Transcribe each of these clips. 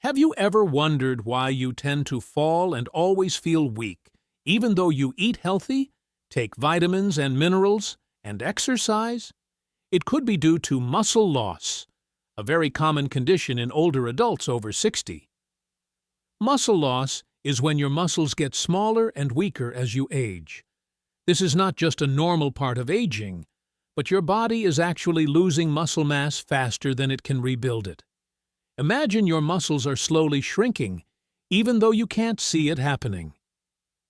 Have you ever wondered why you tend to fall and always feel weak, even though you eat healthy, take vitamins and minerals, and exercise? It could be due to muscle loss, a very common condition in older adults over 60. Muscle loss is when your muscles get smaller and weaker as you age. This is not just a normal part of aging, but your body is actually losing muscle mass faster than it can rebuild it. Imagine your muscles are slowly shrinking, even though you can't see it happening.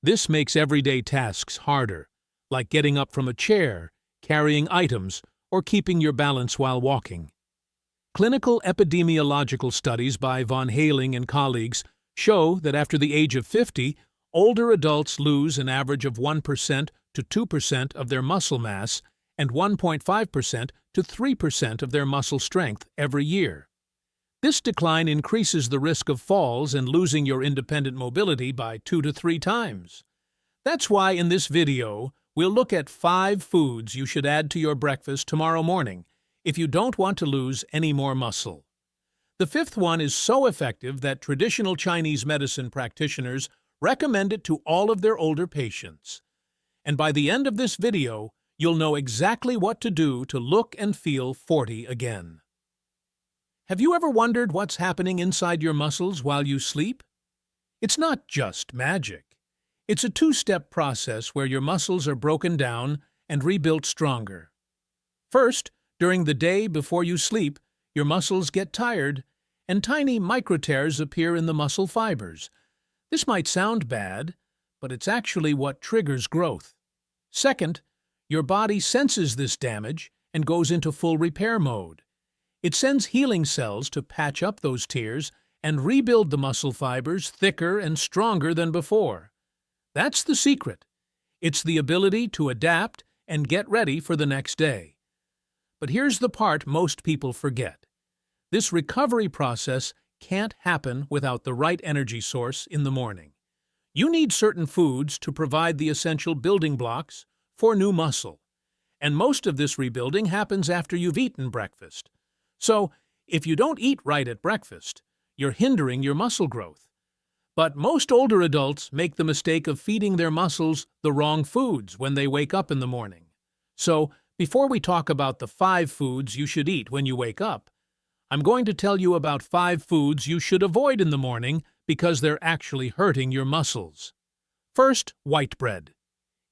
This makes everyday tasks harder, like getting up from a chair, carrying items, or keeping your balance while walking. Clinical epidemiological studies by Von Hayling and colleagues show that after the age of 50, older adults lose an average of 1% to 2% of their muscle mass and 1.5% to 3% of their muscle strength every year. This decline increases the risk of falls and losing your independent mobility by 2 to 3 times. That's why in this video, we'll look at 5 foods you should add to your breakfast tomorrow morning if you don't want to lose any more muscle. The 5th one is so effective that traditional Chinese medicine practitioners recommend it to all of their older patients. And by the end of this video, you'll know exactly what to do to look and feel 40 again. Have you ever wondered what's happening inside your muscles while you sleep? It's not just magic. It's a 2-step process where your muscles are broken down and rebuilt stronger. First, during the day before you sleep, your muscles get tired, and tiny microtears appear in the muscle fibers. This might sound bad, but it's actually what triggers growth. Second, your body senses this damage and goes into full repair mode. It sends healing cells to patch up those tears and rebuild the muscle fibers thicker and stronger than before. That's the secret. It's the ability to adapt and get ready for the next day. But here's the part most people forget. This recovery process can't happen without the right energy source in the morning. You need certain foods to provide the essential building blocks for new muscle. And most of this rebuilding happens after you've eaten breakfast. So, if you don't eat right at breakfast, you're hindering your muscle growth. But most older adults make the mistake of feeding their muscles the wrong foods when they wake up in the morning. So, before we talk about the 5 foods you should eat when you wake up, I'm going to tell you about 5 foods you should avoid in the morning because they're actually hurting your muscles. First, white bread.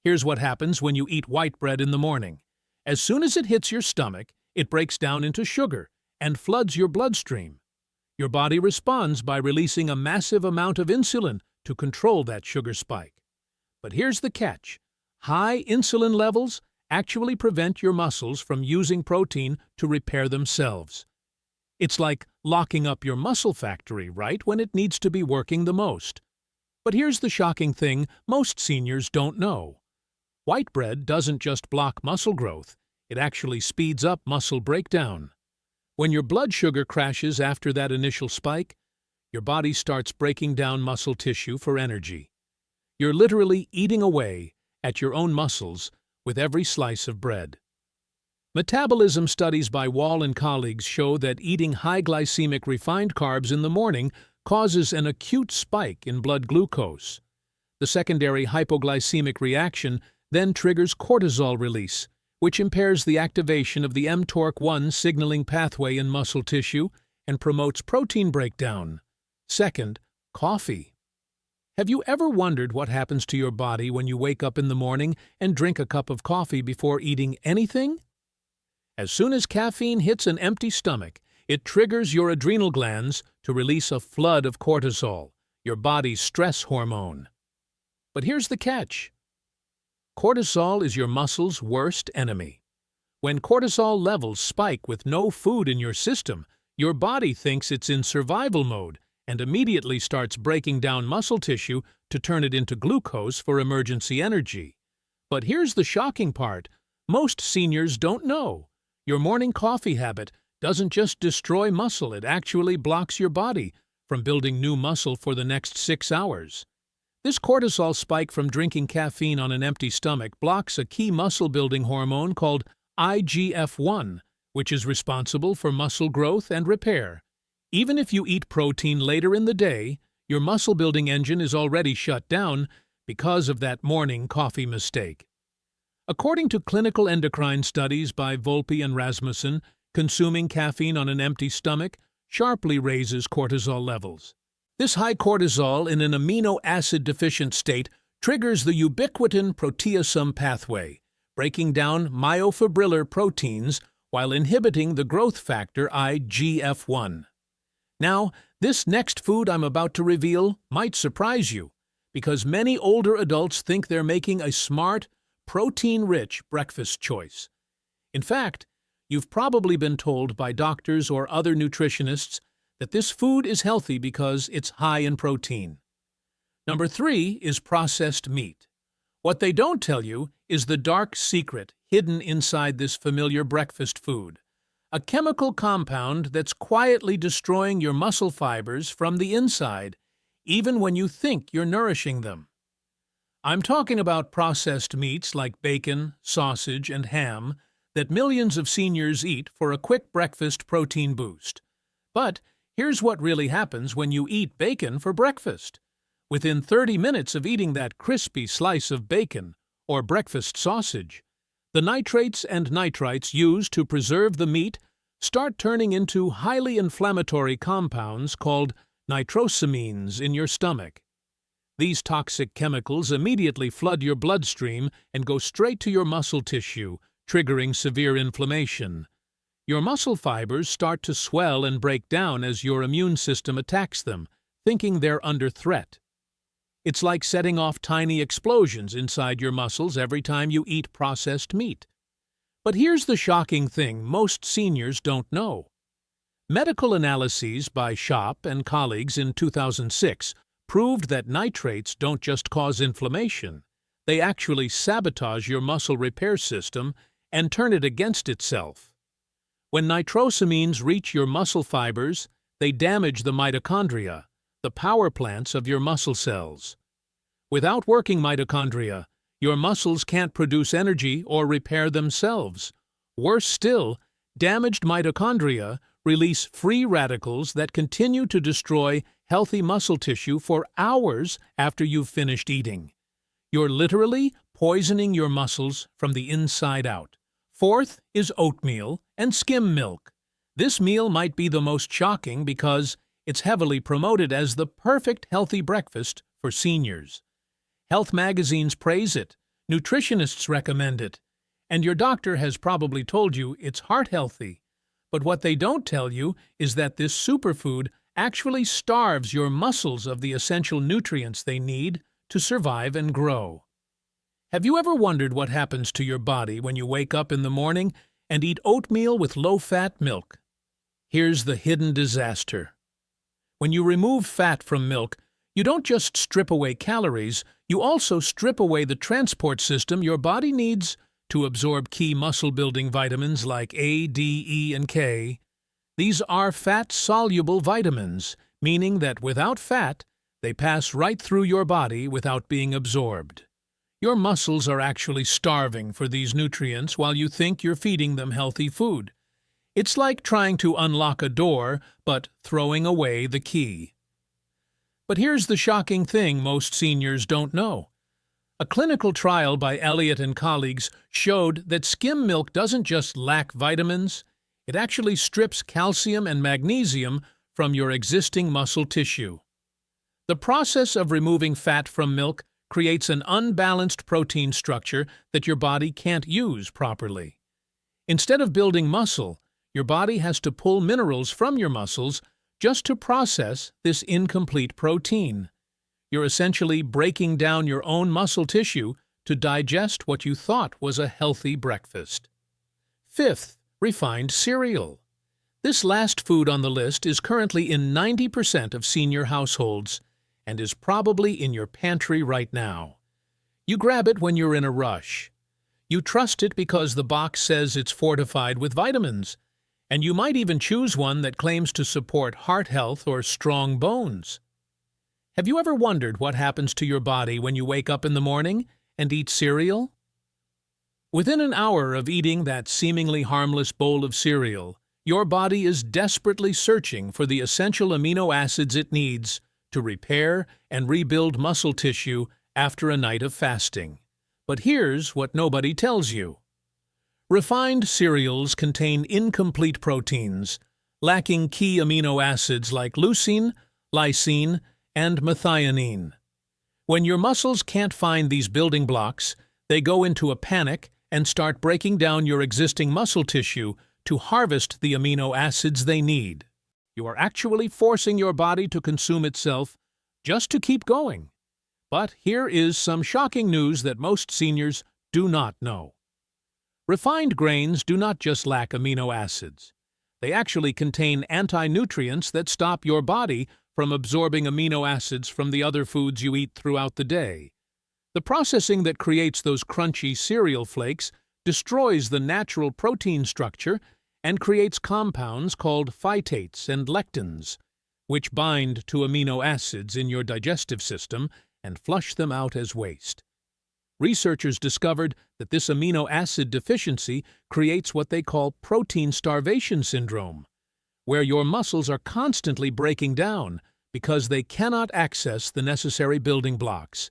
Here's what happens when you eat white bread in the morning. As soon as it hits your stomach, it breaks down into sugar and floods your bloodstream. Your body responds by releasing a massive amount of insulin to control that sugar spike. But here's the catch. High insulin levels actually prevent your muscles from using protein to repair themselves. It's like locking up your muscle factory right when it needs to be working the most. But here's the shocking thing most seniors don't know. White bread doesn't just block muscle growth, it actually speeds up muscle breakdown. When your blood sugar crashes after that initial spike, your body starts breaking down muscle tissue for energy. You're literally eating away at your own muscles with every slice of bread. Metabolism studies by Wall and colleagues show that eating high glycemic refined carbs in the morning causes an acute spike in blood glucose. The secondary hypoglycemic reaction then triggers cortisol release, which impairs the activation of the mTORC1 signaling pathway in muscle tissue and promotes protein breakdown. Second, coffee. Have you ever wondered what happens to your body when you wake up in the morning and drink a cup of coffee before eating anything? As soon as caffeine hits an empty stomach, it triggers your adrenal glands to release a flood of cortisol, your body's stress hormone. But here's the catch. Cortisol is your muscle's worst enemy. When cortisol levels spike with no food in your system, your body thinks it's in survival mode and immediately starts breaking down muscle tissue to turn it into glucose for emergency energy. But here's the shocking part. Most seniors don't know. Your morning coffee habit doesn't just destroy muscle, it actually blocks your body from building new muscle for the next 6 hours. This cortisol spike from drinking caffeine on an empty stomach blocks a key muscle-building hormone called IGF-1, which is responsible for muscle growth and repair. Even if you eat protein later in the day, your muscle-building engine is already shut down because of that morning coffee mistake. According to clinical endocrine studies by Volpe and Rasmussen, consuming caffeine on an empty stomach sharply raises cortisol levels. This high cortisol in an amino acid-deficient state triggers the ubiquitin proteasome pathway, breaking down myofibrillar proteins while inhibiting the growth factor IGF-1. Now, this next food I'm about to reveal might surprise you, because many older adults think they're making a smart, protein-rich breakfast choice. In fact, you've probably been told by doctors or other nutritionists that this food is healthy because it's high in protein. Number 3 is processed meat. What they don't tell you is the dark secret hidden inside this familiar breakfast food, a chemical compound that's quietly destroying your muscle fibers from the inside, even when you think you're nourishing them. I'm talking about processed meats like bacon, sausage, and ham that millions of seniors eat for a quick breakfast protein boost. But here's what really happens when you eat bacon for breakfast. Within 30 minutes of eating that crispy slice of bacon or breakfast sausage, the nitrates and nitrites used to preserve the meat start turning into highly inflammatory compounds called nitrosamines in your stomach. These toxic chemicals immediately flood your bloodstream and go straight to your muscle tissue, triggering severe inflammation. Your muscle fibers start to swell and break down as your immune system attacks them, thinking they're under threat. It's like setting off tiny explosions inside your muscles every time you eat processed meat. But here's the shocking thing most seniors don't know. Medical analyses by Shop and colleagues in 2006 proved that nitrates don't just cause inflammation, they actually sabotage your muscle repair system and turn it against itself. When nitrosamines reach your muscle fibers, they damage the mitochondria, the power plants of your muscle cells. Without working mitochondria, your muscles can't produce energy or repair themselves. Worse still, damaged mitochondria release free radicals that continue to destroy healthy muscle tissue for hours after you've finished eating. You're literally poisoning your muscles from the inside out. Fourth is oatmeal and skim milk. This meal might be the most shocking because it's heavily promoted as the perfect healthy breakfast for seniors. Health magazines praise it, nutritionists recommend it, and your doctor has probably told you it's heart healthy. But what they don't tell you is that this superfood actually starves your muscles of the essential nutrients they need to survive and grow. Have you ever wondered what happens to your body when you wake up in the morning and eat oatmeal with low-fat milk? Here's the hidden disaster. When you remove fat from milk, you don't just strip away calories, you also strip away the transport system your body needs to absorb key muscle-building vitamins like A, D, E, and K. These are fat-soluble vitamins, meaning that without fat, they pass right through your body without being absorbed. Your muscles are actually starving for these nutrients while you think you're feeding them healthy food. It's like trying to unlock a door, but throwing away the key. But here's the shocking thing most seniors don't know. A clinical trial by Elliott and colleagues showed that skim milk doesn't just lack vitamins, it actually strips calcium and magnesium from your existing muscle tissue. The process of removing fat from milk creates an unbalanced protein structure that your body can't use properly. Instead of building muscle, your body has to pull minerals from your muscles just to process this incomplete protein. You're essentially breaking down your own muscle tissue to digest what you thought was a healthy breakfast. Fifth, refined cereal. This last food on the list is currently in 90% of senior households and is probably in your pantry right now. You grab it when you're in a rush. You trust it because the box says it's fortified with vitamins, and you might even choose one that claims to support heart health or strong bones. Have you ever wondered what happens to your body when you wake up in the morning and eat cereal? Within an hour of eating that seemingly harmless bowl of cereal, Your body is desperately searching for the essential amino acids it needs to repair and rebuild muscle tissue after a night of fasting. But here's what nobody tells you. Refined cereals contain incomplete proteins, lacking key amino acids like leucine, lysine, and methionine. When your muscles can't find these building blocks, they go into a panic and start breaking down your existing muscle tissue to harvest the amino acids they need. You are actually forcing your body to consume itself just to keep going. But here is some shocking news that most seniors do not know. Refined grains do not just lack amino acids. They actually contain anti-nutrients that stop your body from absorbing amino acids from the other foods you eat throughout the day. The processing that creates those crunchy cereal flakes destroys the natural protein structure and creates compounds called phytates and lectins, which bind to amino acids in your digestive system and flush them out as waste. Researchers discovered that this amino acid deficiency creates what they call protein starvation syndrome, where your muscles are constantly breaking down because they cannot access the necessary building blocks,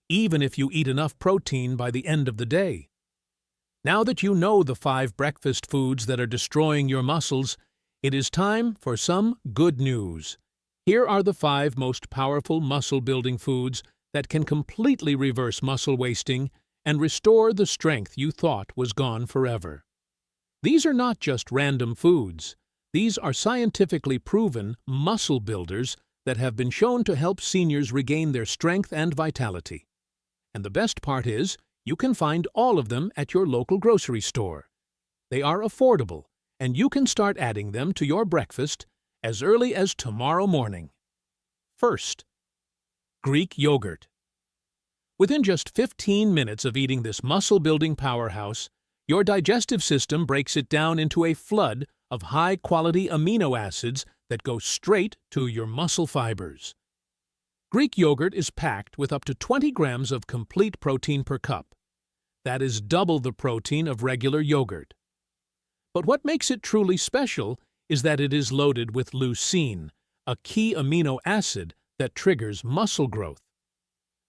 even if you eat enough protein by the end of the day. Now that you know the 5 breakfast foods that are destroying your muscles, it is time for some good news. Here are the 5 most powerful muscle-building foods that can completely reverse muscle wasting and restore the strength you thought was gone forever. These are not just random foods. These are scientifically proven muscle builders that have been shown to help seniors regain their strength and vitality. And the best part is, you can find all of them at your local grocery store. They are affordable, and you can start adding them to your breakfast as early as tomorrow morning. First, Greek yogurt. Within just 15 minutes of eating this muscle-building powerhouse, your digestive system breaks it down into a flood of high-quality amino acids that go straight to your muscle fibers. Greek yogurt is packed with up to 20 grams of complete protein per cup. That is double the protein of regular yogurt. But what makes it truly special is that it is loaded with leucine, a key amino acid that triggers muscle growth.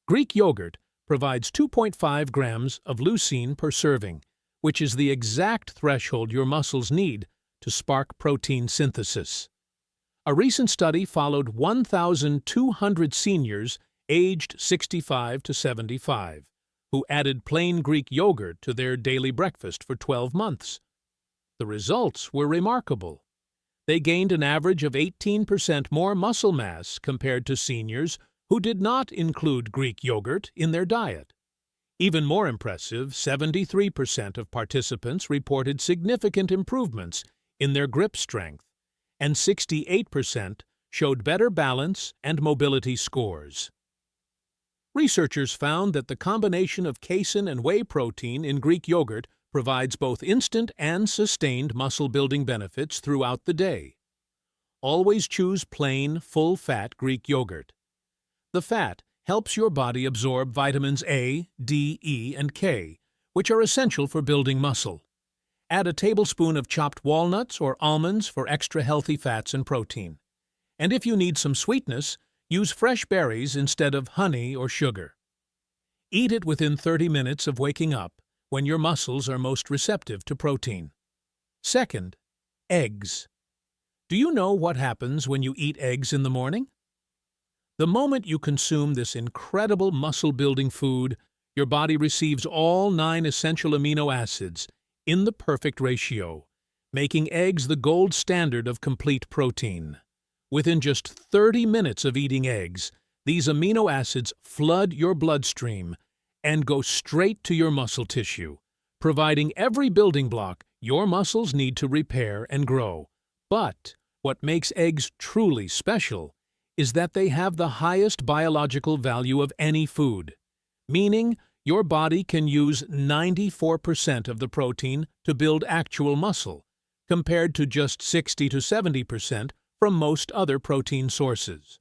Greek yogurt provides 2.5 grams of leucine per serving, which is the exact threshold your muscles need to spark protein synthesis. A recent study followed 1,200 seniors aged 65 to 75 who added plain Greek yogurt to their daily breakfast for 12 months. The results were remarkable. They gained an average of 18% more muscle mass compared to seniors who did not include Greek yogurt in their diet. Even more impressive, 73% of participants reported significant improvements in their grip strength, and 68% showed better balance and mobility scores. Researchers found that the combination of casein and whey protein in Greek yogurt provides both instant and sustained muscle-building benefits throughout the day. Always choose plain, full-fat Greek yogurt. The fat helps your body absorb vitamins A, D, E, and K, which are essential for building muscle. Add a tablespoon of chopped walnuts or almonds for extra healthy fats and protein. And if you need some sweetness, use fresh berries instead of honey or sugar. Eat it within 30 minutes of waking up, when your muscles are most receptive to protein. Second, eggs. Do you know what happens when you eat eggs in the morning? The moment you consume this incredible muscle-building food, your body receives all 9 essential amino acids in the perfect ratio, making eggs the gold standard of complete protein. Within just 30 minutes of eating eggs, these amino acids flood your bloodstream and go straight to your muscle tissue, providing every building block your muscles need to repair and grow. But what makes eggs truly special is that they have the highest biological value of any food, meaning your body can use 94% of the protein to build actual muscle, compared to just 60 to 70% from most other protein sources.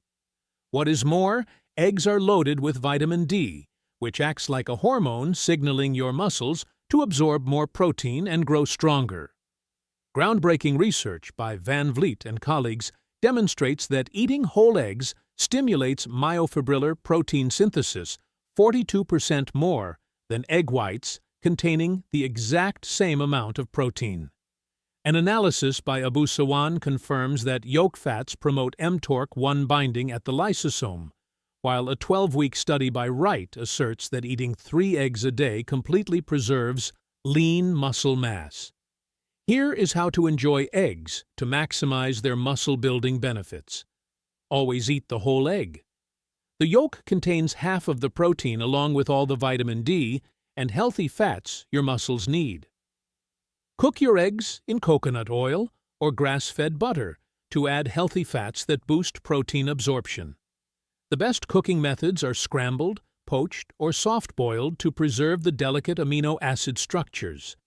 What is more, eggs are loaded with vitamin D, which acts like a hormone signaling your muscles to absorb more protein and grow stronger. Groundbreaking research by Van Vliet and colleagues demonstrates that eating whole eggs stimulates myofibrillar protein synthesis 42% more than egg whites containing the exact same amount of protein. An analysis by Abu Sawan confirms that yolk fats promote mTORC1 binding at the lysosome, while a 12-week study by Wright asserts that eating 3 eggs a day completely preserves lean muscle mass. Here is how to enjoy eggs to maximize their muscle-building benefits. Always eat the whole egg. The yolk contains half of the protein along with all the vitamin D and healthy fats your muscles need. Cook your eggs in coconut oil or grass-fed butter to add healthy fats that boost protein absorption. The best cooking methods are scrambled, poached, or soft-boiled to preserve the delicate amino acid structures.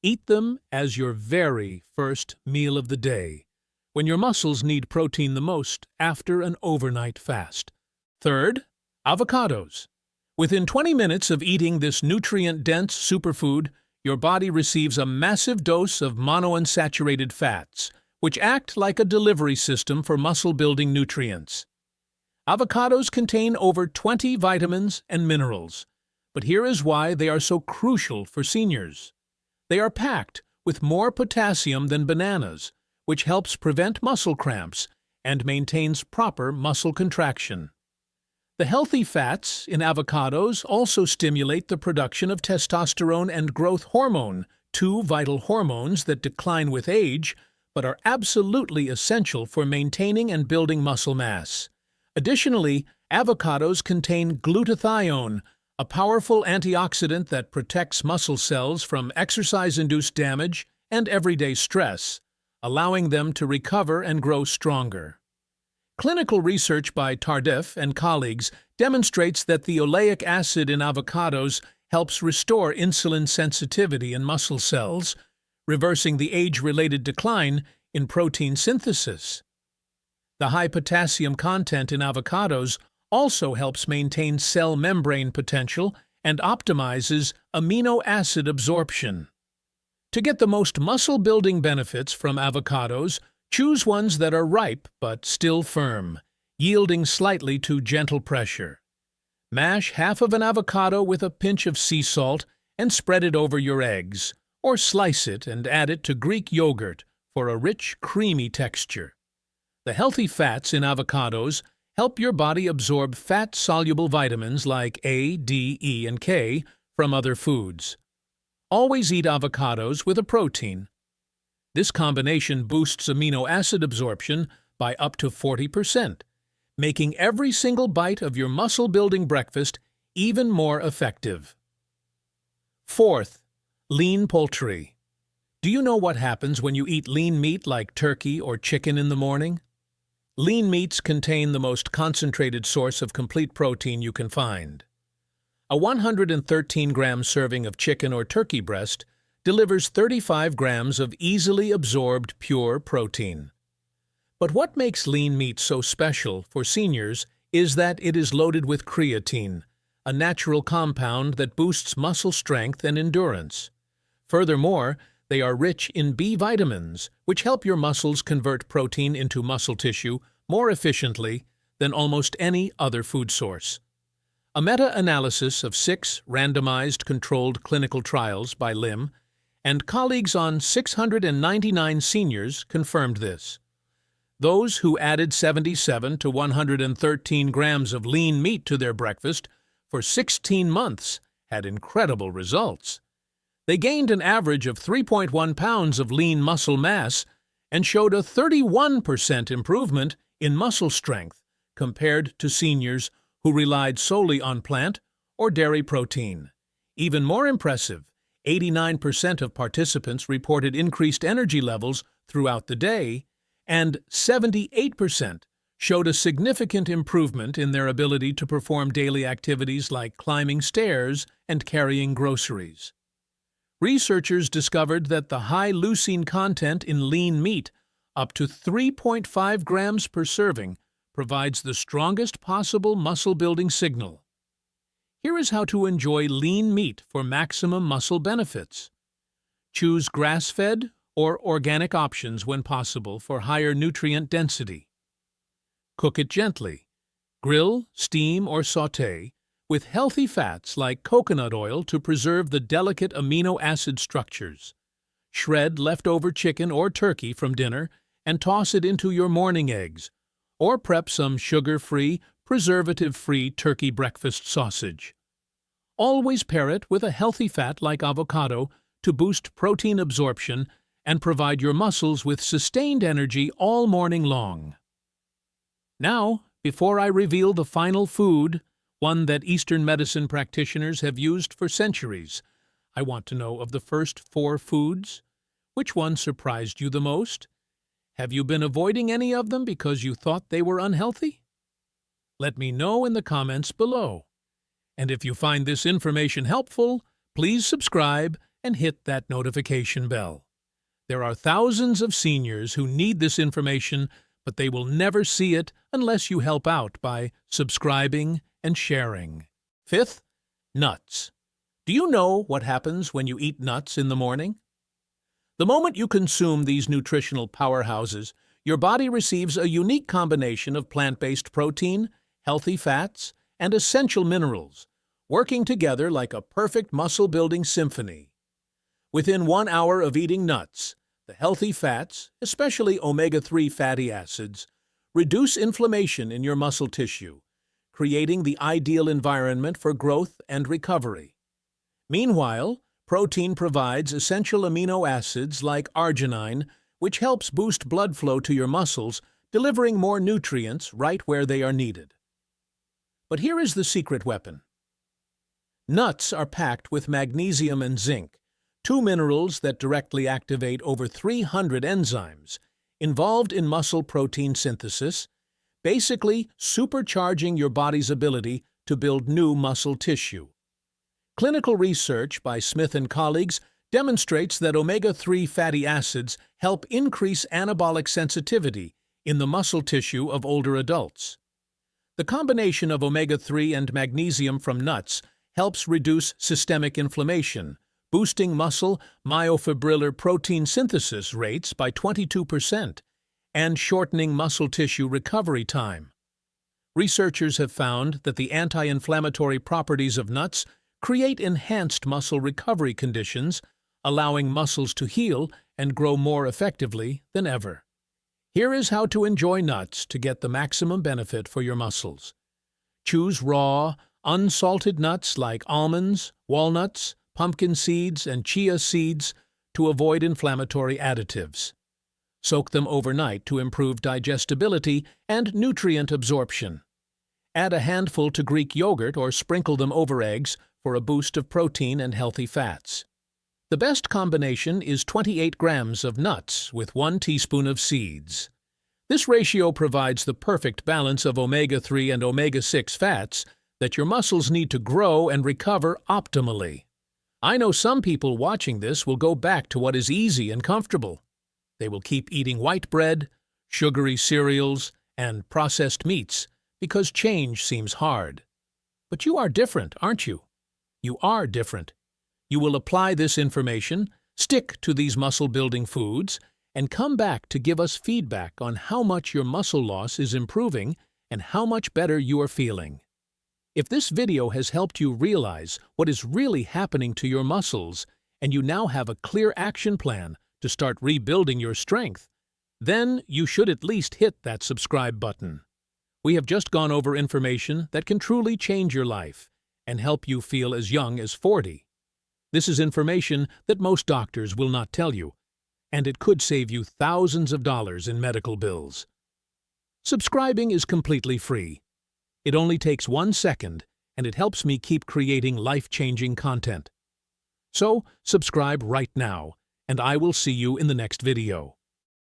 Eat them as your very first meal of the day, when your muscles need protein the most after an overnight fast. Third, avocados. Within 20 minutes of eating this nutrient-dense superfood, your body receives a massive dose of monounsaturated fats, which act like a delivery system for muscle-building nutrients. Avocados contain over 20 vitamins and minerals, but here is why they are so crucial for seniors. They are packed with more potassium than bananas, which helps prevent muscle cramps and maintains proper muscle contraction. The healthy fats in avocados also stimulate the production of testosterone and growth hormone, 2 vital hormones that decline with age but are absolutely essential for maintaining and building muscle mass. Additionally, avocados contain glutathione, a powerful antioxidant that protects muscle cells from exercise-induced damage and everyday stress, allowing them to recover and grow stronger. Clinical research by Tardif and colleagues demonstrates that the oleic acid in avocados helps restore insulin sensitivity in muscle cells, reversing the age-related decline in protein synthesis. The high potassium content in avocados also helps maintain cell membrane potential and optimizes amino acid absorption. To get the most muscle-building benefits from avocados, choose ones that are ripe but still firm, yielding slightly to gentle pressure. Mash half of an avocado with a pinch of sea salt and spread it over your eggs, or slice it and add it to Greek yogurt for a rich, creamy texture. The healthy fats in avocados help your body absorb fat-soluble vitamins like A, D, E, and K from other foods. Always eat avocados with a protein. This combination boosts amino acid absorption by up to 40%, making every single bite of your muscle-building breakfast even more effective. Fourth, lean poultry. Do you know what happens when you eat lean meat like turkey or chicken in the morning? Lean meats contain the most concentrated source of complete protein you can find. A 113-gram serving of chicken or turkey breast delivers 35 grams of easily absorbed pure protein. But what makes lean meat so special for seniors is that it is loaded with creatine, a natural compound that boosts muscle strength and endurance. Furthermore, they are rich in B vitamins, which help your muscles convert protein into muscle tissue more efficiently than almost any other food source. A meta-analysis of 6 randomized controlled clinical trials by Lim and colleagues on 699 seniors confirmed this. Those who added 77 to 113 grams of lean meat to their breakfast for 16 months had incredible results. They gained an average of 3.1 pounds of lean muscle mass and showed a 31% improvement in muscle strength compared to seniors who relied solely on plant or dairy protein. Even more impressive, 89% of participants reported increased energy levels throughout the day, and 78% showed a significant improvement in their ability to perform daily activities like climbing stairs and carrying groceries. Researchers discovered that the high leucine content in lean meat, up to 3.5 grams per serving, provides the strongest possible muscle-building signal. Here is how to enjoy lean meat for maximum muscle benefits. Choose grass-fed or organic options when possible for higher nutrient density. Cook it gently. Grill, steam, or sauté with healthy fats like coconut oil to preserve the delicate amino acid structures. Shred leftover chicken or turkey from dinner and toss it into your morning eggs, or prep some sugar-free, preservative-free turkey breakfast sausage. Always pair it with a healthy fat like avocado to boost protein absorption and provide your muscles with sustained energy all morning long. Now, before I reveal the final food, one that Eastern medicine practitioners have used for centuries, I want to know of the first 4 foods. Which one surprised you the most? Have you been avoiding any of them because you thought they were unhealthy? Let me know in the comments below. And if you find this information helpful, please subscribe and hit that notification bell. There are thousands of seniors who need this information, but they will never see it unless you help out by subscribing and sharing. 5th, nuts. Do you know what happens when you eat nuts in the morning? The moment you consume these nutritional powerhouses, your body receives a unique combination of plant-based protein, healthy fats, and essential minerals, working together like a perfect muscle-building symphony. Within 1 hour of eating nuts, the healthy fats, especially omega-3 fatty acids, reduce inflammation in your muscle tissue, creating the ideal environment for growth and recovery. Meanwhile, protein provides essential amino acids like arginine, which helps boost blood flow to your muscles, delivering more nutrients right where they are needed. But here is the secret weapon. Nuts are packed with magnesium and zinc, 2 minerals that directly activate over 300 enzymes involved in muscle protein synthesis, basically supercharging your body's ability to build new muscle tissue. Clinical research by Smith and colleagues demonstrates that omega-3 fatty acids help increase anabolic sensitivity in the muscle tissue of older adults. The combination of omega-3 and magnesium from nuts helps reduce systemic inflammation, boosting muscle myofibrillar protein synthesis rates by 22% and shortening muscle tissue recovery time. Researchers have found that the anti-inflammatory properties of nuts create enhanced muscle recovery conditions, allowing muscles to heal and grow more effectively than ever. Here is how to enjoy nuts to get the maximum benefit for your muscles. Choose raw, unsalted nuts like almonds, walnuts, pumpkin seeds, and chia seeds to avoid inflammatory additives. Soak them overnight to improve digestibility and nutrient absorption. Add a handful to Greek yogurt or sprinkle them over eggs for a boost of protein and healthy fats. The best combination is 28 grams of nuts with 1 teaspoon of seeds. This ratio provides the perfect balance of omega-3 and omega-6 fats that your muscles need to grow and recover optimally. I know some people watching this will go back to what is easy and comfortable. They will keep eating white bread, sugary cereals, and processed meats because change seems hard. But you are different, aren't you? You are different. You will apply this information, stick to these muscle-building foods, and come back to give us feedback on how much your muscle loss is improving and how much better you are feeling. If this video has helped you realize what is really happening to your muscles and you now have a clear action plan to start rebuilding your strength, then you should at least hit that subscribe button. We have just gone over information that can truly change your life and help you feel as young as 40. This is information that most doctors will not tell you, and it could save you thousands of dollars in medical bills. Subscribing is completely free. It only takes 1 second, and it helps me keep creating life-changing content. So, subscribe right now, and I will see you in the next video.